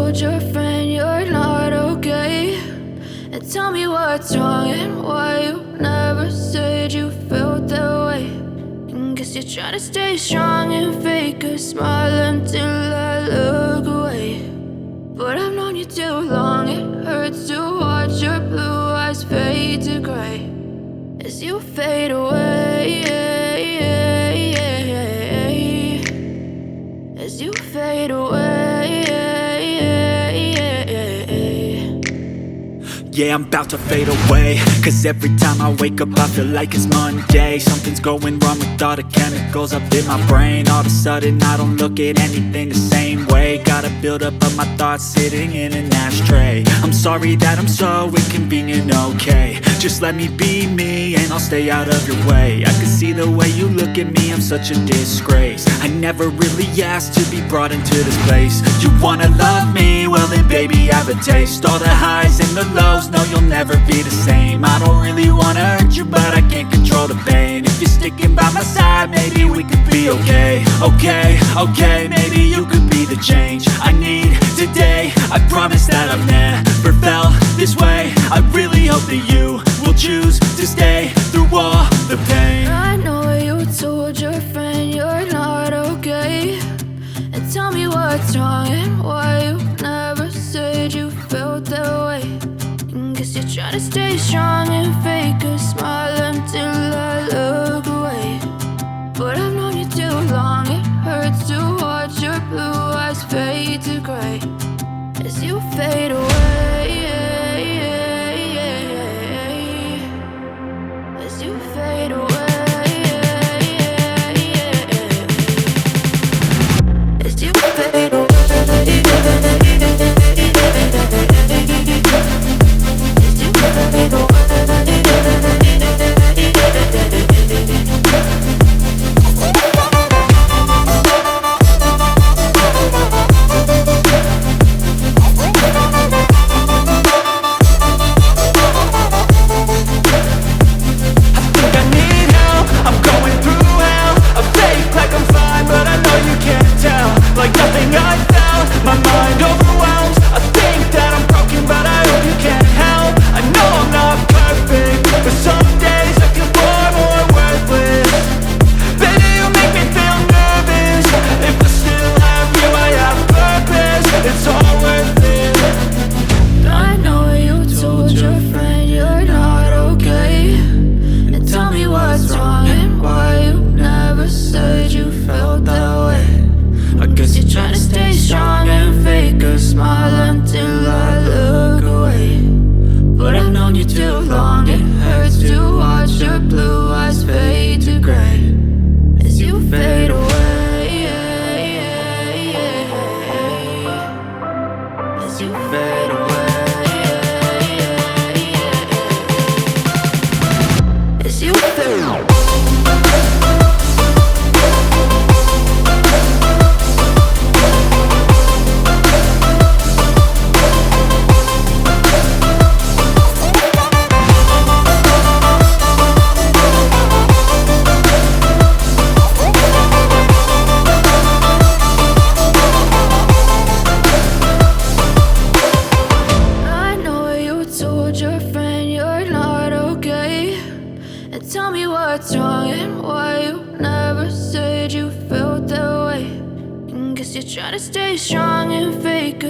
told your friend you're not okay, and tell me what's wrong and why you never said you felt that way. And guess you're trying to stay strong and fake a smile until I look away. But I've known you too long, it hurts to watch your blue eyes fade to gray as you fade away, as you fade away. Yeah, I'm about to fade away, cause every time I wake up I feel like it's Monday. Something's going wrong with all the chemicals up in my brain. All of a sudden I don't look at anything the same way. Got a buildup of my thoughts sitting in an ashtray. I'm sorry that I'm so inconvenient, okay. Just let me be me and I'll stay out of your way. I can see the way you look at me, I'm such a disgrace. I never really asked to be brought into this place. You wanna love me? Well then baby, have a taste. All the highs and the lows, no, you'll never be the same. I don't really wanna hurt you, but I can't control the pain. If you're sticking by my side, maybe we could be okay. Okay, maybe you could be the change I need today. I promise that I've never felt this way. I really hope that you will choose to stay through all the pain. I know you told your friend you're not okay, and tell me what's wrong and why you never said you felt that way. And guess you're trying to stay strong and fake a smile until I look away. But I've known you too long, it hurts to watch your blue eyes fade to gray as you fade away, as you fade away. As you fade away, as you fade away. Like nothing I found, my mind overwhelms. I think that I'm broken, but I hope you can't help. I know I'm not perfect, but some days I feel far more worthless. Baby, you make me feel nervous. If I still have you, I have purpose. It's all worth it. I know you told your friend you're not okay, and tell me what's wrong and why you never said you felt that way. I guess you're trying to stay strong and fake a smile until I look away. But I've known you too long, it hurts to watch your blue eyes fade to gray as you fade away, as you fade away, as you fade away. Your friend you're not okay, and tell me what's wrong and why you never said you felt that way. And guess you're trying to stay strong and fake